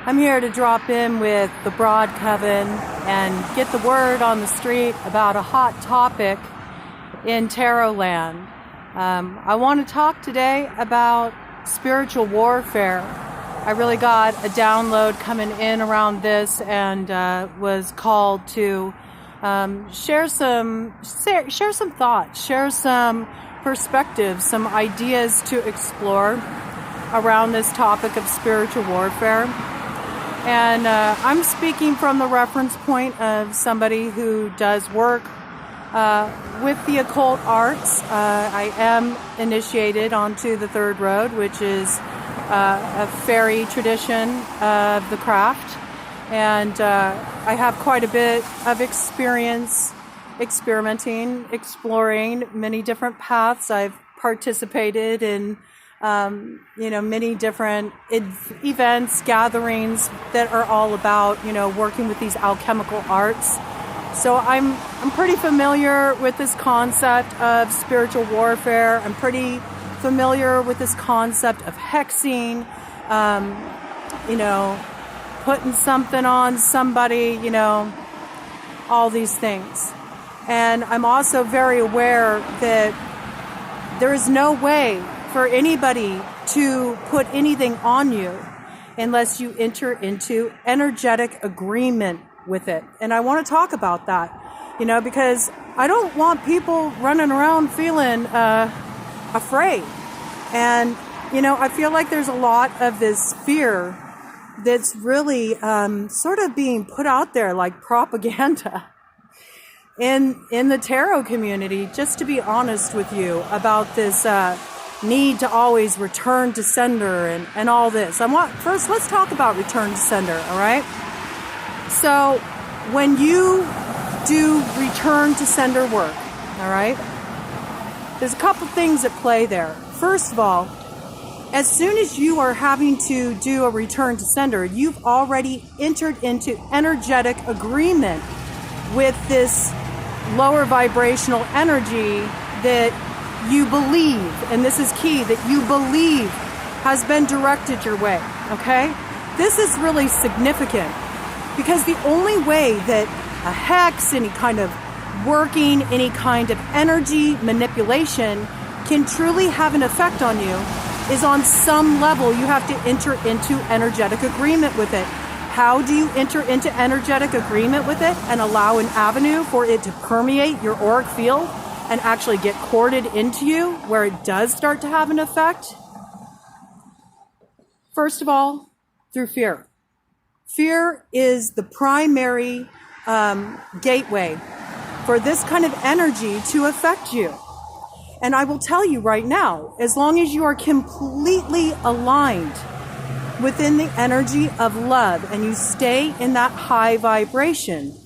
I'm here to drop in with the Broad Coven and get the word on the street about a hot topic in tarot land. I want to talk today about spiritual warfare. I really got a download coming in around this and was called to share some thoughts, share some perspectives, some ideas to explore around this topic of spiritual warfare. And I'm speaking from the reference point of somebody who does work with the occult arts. I am initiated onto the third road, which is a fairy tradition of the craft. And I have quite a bit of experience experimenting, exploring many different paths. I've participated in many different events, gatherings that are all about, working with these alchemical arts. So I'm pretty familiar with this concept of spiritual warfare. I'm pretty familiar with this concept of hexing, putting something on somebody, all these things. And I'm also very aware that there is no way for anybody to put anything on you unless you enter into energetic agreement with it. And I want to talk about that, because I don't want people running around feeling afraid. And, I feel like there's a lot of this fear that's really sort of being put out there like propaganda in the tarot community, just to be honest with you about this need to always return to sender and all this. First, let's talk about return to sender, all right? So when you do return to sender work, all right, there's a couple things at play there. First of all, as soon as you are having to do a return to sender, you've already entered into energetic agreement with this lower vibrational energy that you believe, and this is key, that you believe has been directed your way, okay? This is really significant because the only way that a hex, any kind of working, any kind of energy manipulation can truly have an effect on you is on some level you have to enter into energetic agreement with it. How do you enter into energetic agreement with it and allow an avenue for it to permeate your auric field and actually get corded into you where it does start to have an effect? First of all, through fear. Fear is the primary gateway for this kind of energy to affect you. And I will tell you right now, as long as you are completely aligned within the energy of love and you stay in that high vibration,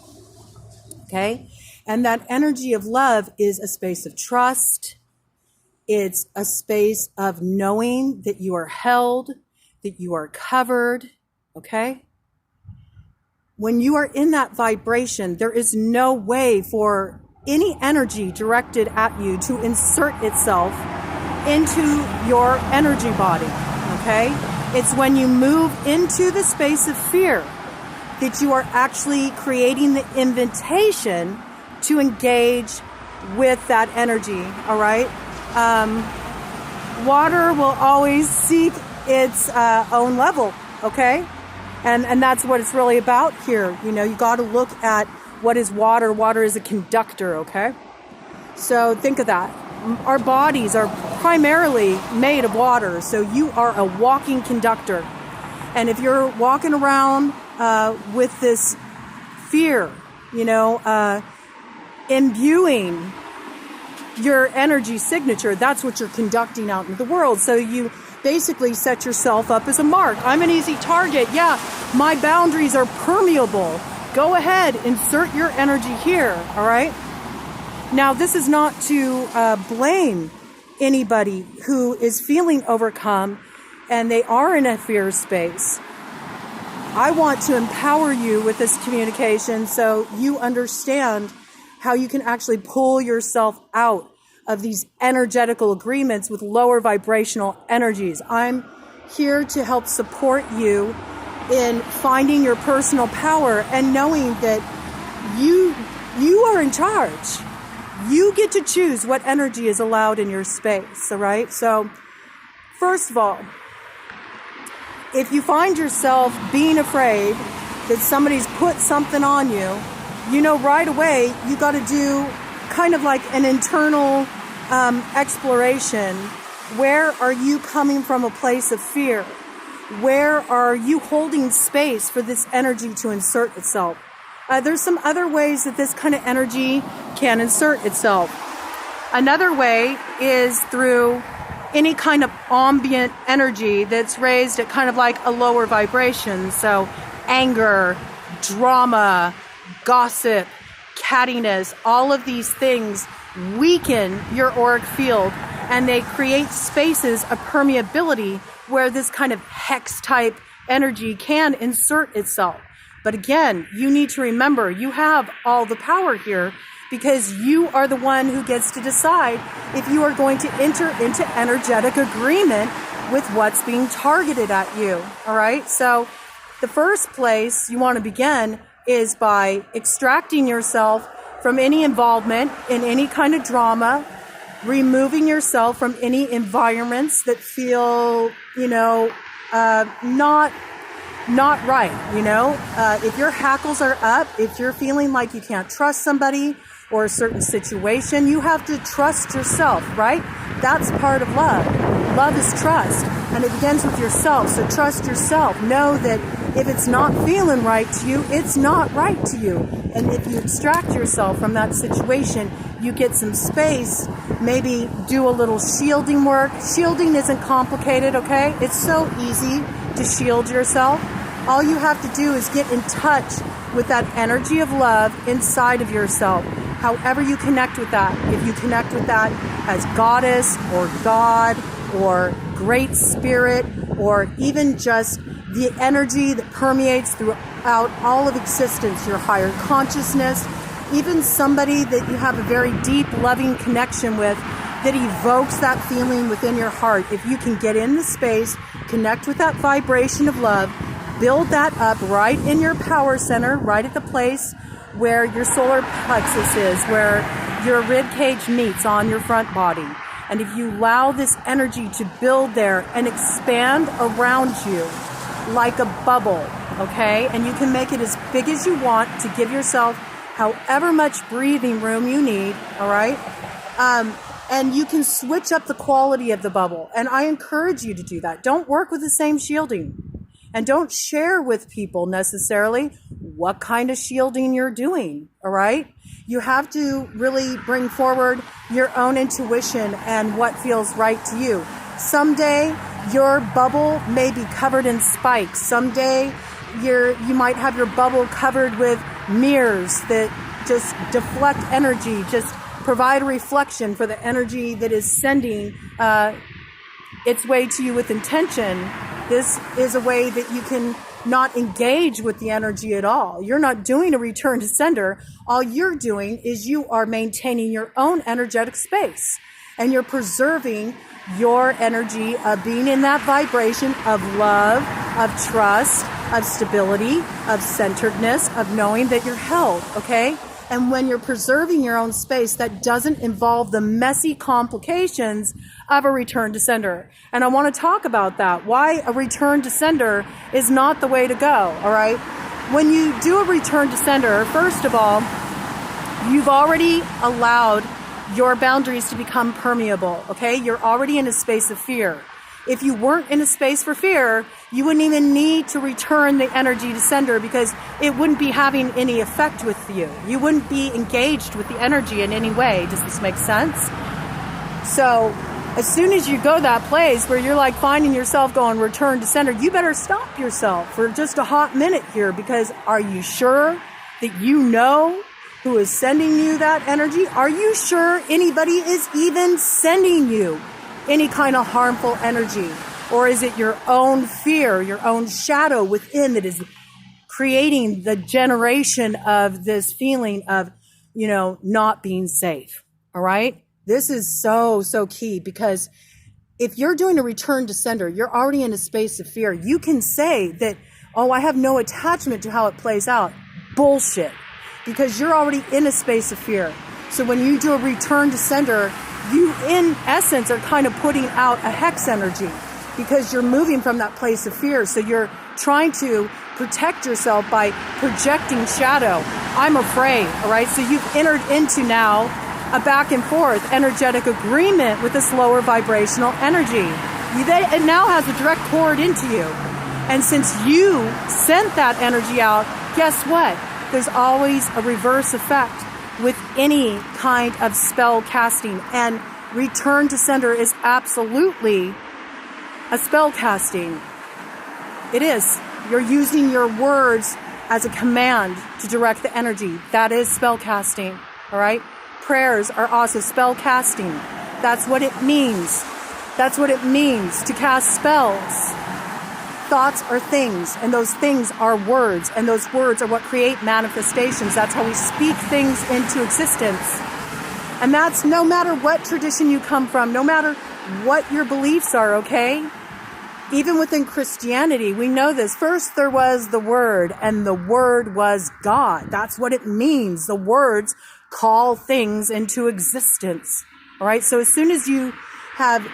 okay? And that energy of love is a space of trust. It's a space of knowing that you are held, that you are covered, okay? When you are in that vibration, there is no way for any energy directed at you to insert itself into your energy body, okay? It's when you move into the space of fear that you are actually creating the invitation to engage with that energy, all right? Water will always seek its own level, okay? And that's what it's really about here. You got to look at what is water. Water is a conductor, okay? So think of that. Our bodies are primarily made of water, so you are a walking conductor. And if you're walking around with this fear, imbuing your energy signature, that's what you're conducting out into the world. So you basically set yourself up as a mark. I'm an easy target. Yeah, my boundaries are permeable. Go ahead, insert your energy here, all right? Now, this is not to blame anybody who is feeling overcome and they are in a fear space. I want to empower you with this communication so you understand how you can actually pull yourself out of these energetical agreements with lower vibrational energies. I'm here to help support you in finding your personal power and knowing that you are in charge. You get to choose what energy is allowed in your space, all right? So, first of all, if you find yourself being afraid that somebody's put something on you, you know right away you got to do kind of like an internal exploration. Where are you coming from a place of fear? Where are you holding space for this energy to insert itself? There's some other ways that this kind of energy can insert itself. Another way is through any kind of ambient energy that's raised at kind of like a lower vibration. So anger, drama, gossip, cattiness, all of these things weaken your auric field, and they create spaces of permeability where this kind of hex type energy can insert itself. But again, you need to remember you have all the power here, because you are the one who gets to decide if you are going to enter into energetic agreement with what's being targeted at you. All right. So the first place you want to begin is by extracting yourself from any involvement in any kind of drama, removing yourself from any environments that feel, not right. If your hackles are up, if you're feeling like you can't trust somebody or a certain situation, you have to trust yourself, right? That's part of love. Love is trust, and it begins with yourself. So trust yourself. Know that if it's not feeling right to you, it's not right to you. And if you extract yourself from that situation, you get some space, maybe do a little shielding work. Shielding isn't complicated, okay? It's so easy to shield yourself. All you have to do is get in touch with that energy of love inside of yourself. However you connect with that, if you connect with that as goddess or God or great spirit, or even just the energy that permeates throughout all of existence, your higher consciousness, even somebody that you have a very deep, loving connection with that evokes that feeling within your heart. If you can get in the space, connect with that vibration of love, build that up right in your power center, right at the place where your solar plexus is, where your rib cage meets on your front body. And if you allow this energy to build there and expand around you like a bubble, okay? And you can make it as big as you want to give yourself however much breathing room you need, all right? And you can switch up the quality of the bubble. And I encourage you to do that. Don't work with the same shielding. And don't share with people necessarily what kind of shielding you're doing, all right? You have to really bring forward your own intuition and what feels right to you. Someday, your bubble may be covered in spikes. Someday, you might have your bubble covered with mirrors that just deflect energy, just provide a reflection for the energy that is sending its way to you with intention. This is a way that you can not engage with the energy at all. You're not doing a return to sender. All you're doing is you are maintaining your own energetic space, and you're preserving your energy of being in that vibration of love, of trust, of stability, of centeredness, of knowing that you're held, okay? And when you're preserving your own space, that doesn't involve the messy complications of a return to sender. And I want to talk about that, why a return to sender is not the way to go, all right? When you do a return to sender, first of all, you've already allowed your boundaries to become permeable, okay? You're already in a space of fear. If you weren't in a space for fear, you wouldn't even need to return the energy to sender, because it wouldn't be having any effect with you. You wouldn't be engaged with the energy in any way. Does this make sense? So as soon as you go that place where you're like finding yourself going return to sender, you better stop yourself for just a hot minute here, because are you sure that you know who is sending you that energy? Are you sure anybody is even sending you any kind of harmful energy? Or is it your own fear, your own shadow within that is creating the generation of this feeling of, not being safe? All right? This is so, so key, because if you're doing a return to sender, you're already in a space of fear. You can say that oh, I have no attachment to how it plays out. Bullshit. Because you're already in a space of fear. So when you do a return to sender, you in essence are kind of putting out a hex energy because you're moving from that place of fear. So you're trying to protect yourself by projecting shadow. I'm afraid, all right? So you've entered into now a back and forth energetic agreement with this lower vibrational energy. It now has a direct cord into you. And since you sent that energy out, guess what? There's always a reverse effect with any kind of spell casting. And return to sender is absolutely a spell casting. It is. You're using your words as a command to direct the energy. That is spell casting. All right? Prayers are also spell casting. That's what it means. That's what it means to cast spells. Thoughts are things, and those things are words, and those words are what create manifestations. That's how we speak things into existence. And that's no matter what tradition you come from, no matter what your beliefs are, okay? Even within Christianity, we know this. First, there was the Word, and the Word was God. That's what it means. The words call things into existence. All right? So as soon as you have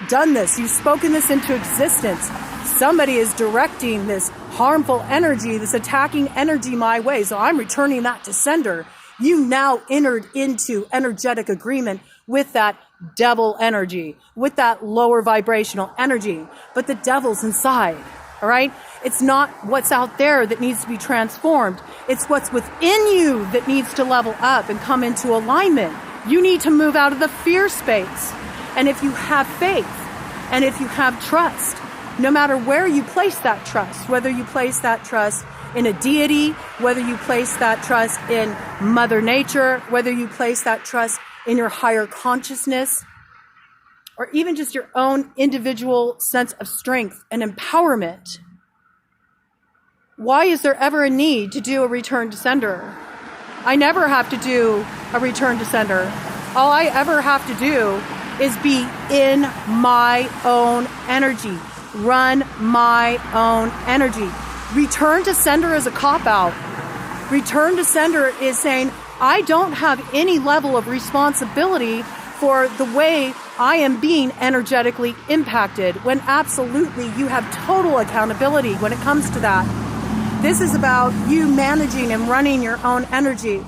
done this, you've spoken this into existence, somebody is directing this harmful energy, this attacking energy my way. So I'm returning that to sender. You now entered into energetic agreement with that devil energy, with that lower vibrational energy. But the devil's inside, all right? It's not what's out there that needs to be transformed. It's what's within you that needs to level up and come into alignment. You need to move out of the fear space. And if you have faith, and if you have trust, no matter where you place that trust, whether you place that trust in a deity, whether you place that trust in Mother Nature, whether you place that trust in your higher consciousness, or even just your own individual sense of strength and empowerment, why is there ever a need to do a return to sender? I never have to do a return to sender. All I ever have to do is be in my own energy. Run my own energy. Return to sender is a cop-out. Return to sender is saying, I don't have any level of responsibility for the way I am being energetically impacted, when absolutely you have total accountability when it comes to that. This is about you managing and running your own energy.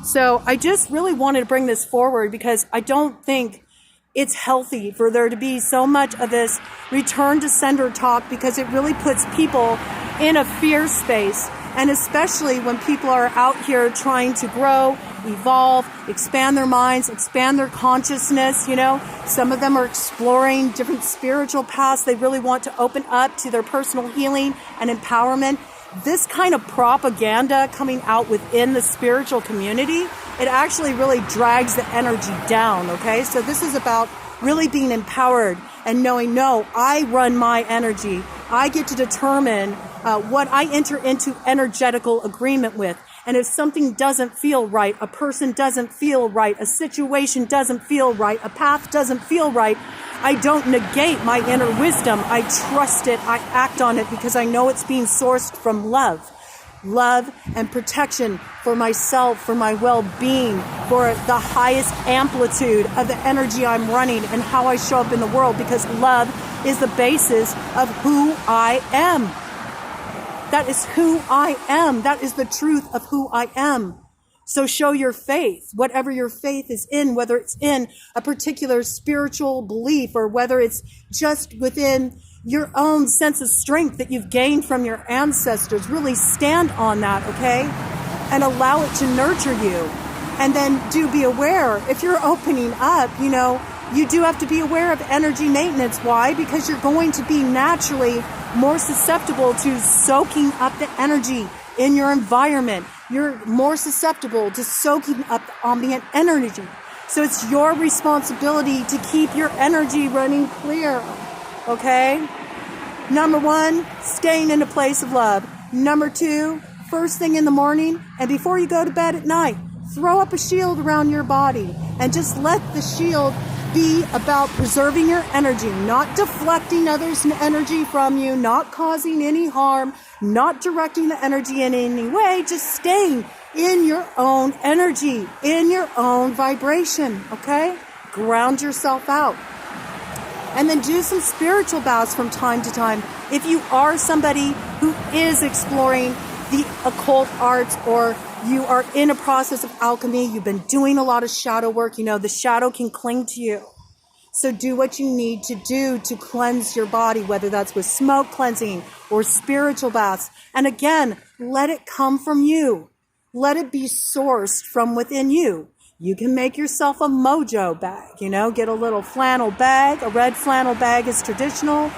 So I just really wanted to bring this forward because I don't think it's healthy for there to be so much of this return to sender talk, because it really puts people in a fear space. And especially when people are out here trying to grow, evolve, expand their minds, expand their consciousness, you know. Some of them are exploring different spiritual paths. They really want to open up to their personal healing and empowerment. This kind of propaganda coming out within the spiritual community, it actually really drags the energy down, okay? So this is about really being empowered and knowing, no, I run my energy. I get to determine what I enter into energetical agreement with. And if something doesn't feel right, a person doesn't feel right, a situation doesn't feel right, a path doesn't feel right, I don't negate my inner wisdom. I trust it. I act on it because I know it's being sourced from love. Love and protection for myself, for my well-being, for the highest amplitude of the energy I'm running and how I show up in the world, because love is the basis of who I am. That is who I am. That is the truth of who I am. So show your faith, whatever your faith is in, whether it's in a particular spiritual belief or whether it's just within your own sense of strength that you've gained from your ancestors. Really stand on that, okay? And allow it to nurture you. And then do be aware, if you're opening up, you know, you do have to be aware of energy maintenance. Why? Because you're going to be naturally more susceptible to soaking up the energy in your environment. You're more susceptible to soaking up the ambient energy. So it's your responsibility to keep your energy running clear. Okay? Number one, staying in a place of love. Number two, first thing in the morning and before you go to bed at night, throw up a shield around your body and just let the shield be about preserving your energy, not deflecting others' energy from you, not causing any harm, not directing the energy in any way, just staying in your own energy, in your own vibration, okay? Ground yourself out. And then do some spiritual baths from time to time. If you are somebody who is exploring the occult arts, or you are in a process of alchemy, you've been doing a lot of shadow work, the shadow can cling to you. So do what you need to do to cleanse your body, whether that's with smoke cleansing or spiritual baths. And again, let it come from you. Let it be sourced from within you. You can make yourself a mojo bag, get a little flannel bag. A red flannel bag is traditional.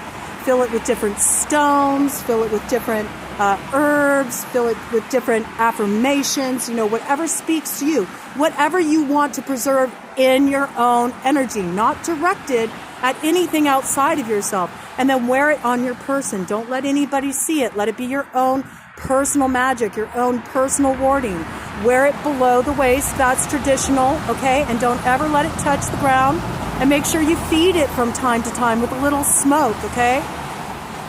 Fill it with different stones, fill it with different herbs, fill it with different affirmations, whatever speaks to you, whatever you want to preserve in your own energy, not directed at anything outside of yourself. And then wear it on your person. Don't let anybody see it. Let it be your own personal magic, your own personal warding. Wear it below the waist. That's traditional, okay? And don't ever let it touch the ground. And make sure you feed it from time to time with a little smoke, okay?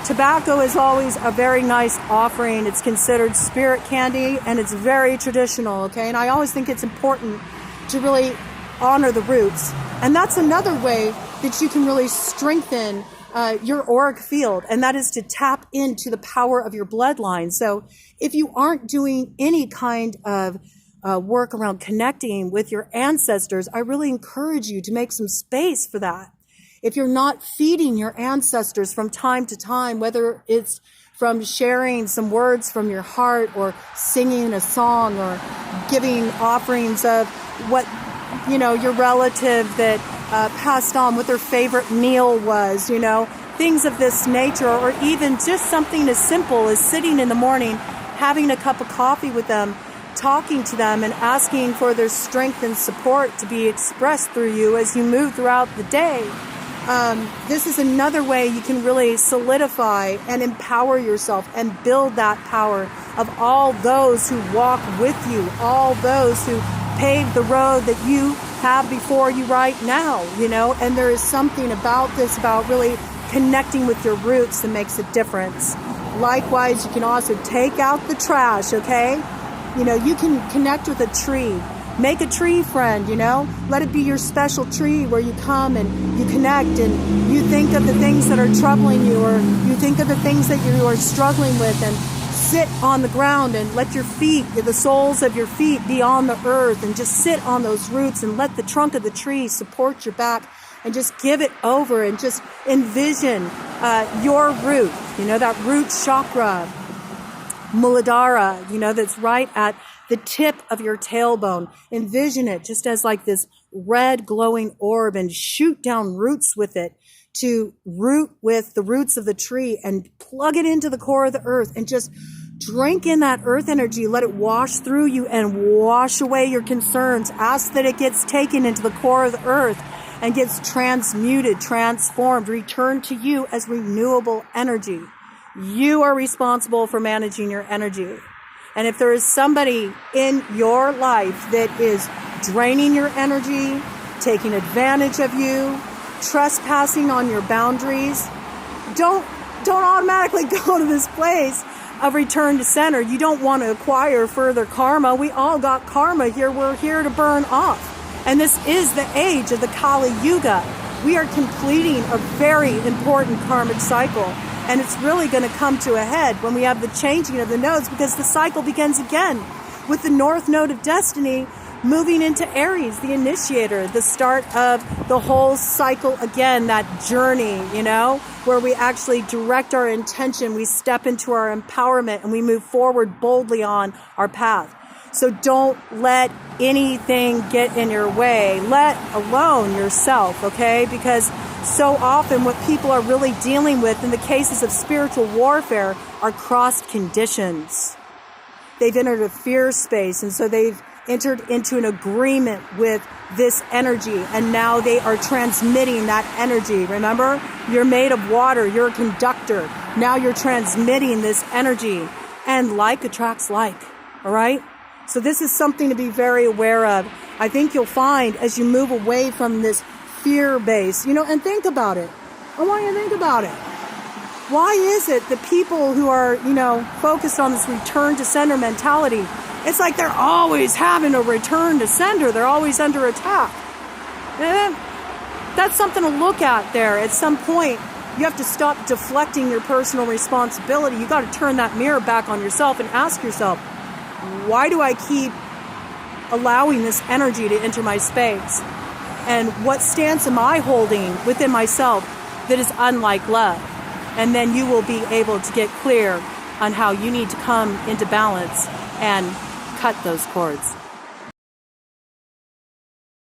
Tobacco is always a very nice offering. It's considered spirit candy, and it's very traditional, okay? And I always think it's important to really honor the roots. And that's another way that you can really strengthen your auric field, and that is to tap into the power of your bloodline. So if you aren't doing any kind of work around connecting with your ancestors, I really encourage you to make some space for that. If you're not feeding your ancestors from time to time, whether it's from sharing some words from your heart, or singing a song, or giving offerings of what, your relative that passed on, what their favorite meal was, things of this nature, or even just something as simple as sitting in the morning, having a cup of coffee with them, talking to them and asking for their strength and support to be expressed through you as you move throughout the day. This is another way you can really solidify and empower yourself and build that power of all those who walk with you, all those who pave the road that you have before you right now, and there is something about this, about really connecting with your roots, that makes a difference. Likewise, you can also take out the trash, okay? You can connect with a tree. Make a tree friend, Let it be your special tree where you come and you connect and you think of the things that are troubling you, or you think of the things that you are struggling with, and sit on the ground and let your feet, the soles of your feet, be on the earth, and just sit on those roots and let the trunk of the tree support your back, and just give it over, and just envision your root, that root chakra, Muladhara, that's right at the tip of your tailbone. Envision it just as like this red glowing orb, and shoot down roots with it to root with the roots of the tree and plug it into the core of the earth, and just drink in that earth energy. Let it wash through you and wash away your concerns. Ask that it gets taken into the core of the earth and gets transmuted, transformed, returned to you as renewable energy. You are responsible for managing your energy. And if there is somebody in your life that is draining your energy, taking advantage of you, trespassing on your boundaries, don't automatically go to this place of return to center. You don't want to acquire further karma. We all got karma here. We're here to burn off. And this is the age of the Kali Yuga. We are completing a very important karmic cycle. And it's really going to come to a head when we have the changing of the nodes, because the cycle begins again with the North Node of Destiny moving into Aries, the initiator, the start of the whole cycle again, that journey, where we actually direct our intention, we step into our empowerment, and we move forward boldly on our path. So don't let anything get in your way, let alone yourself, okay? Because so often what people are really dealing with in the cases of spiritual warfare are crossed conditions. They've entered a fear space, and so they've entered into an agreement with this energy, and now they are transmitting that energy. Remember, you're made of water, you're a conductor. Now you're transmitting this energy, and like attracts like, all right? So this is something to be very aware of. I think you'll find as you move away from this fear base, and think about it. I want you to think about it. Why is it that people who are, focused on this return to sender mentality, it's like they're always having a return to sender. They're always under attack. And that's something to look at there. At some point, you have to stop deflecting your personal responsibility. You got to turn that mirror back on yourself and ask yourself, why do I keep allowing this energy to enter my space? And what stance am I holding within myself that is unlike love? And then you will be able to get clear on how you need to come into balance and cut those cords.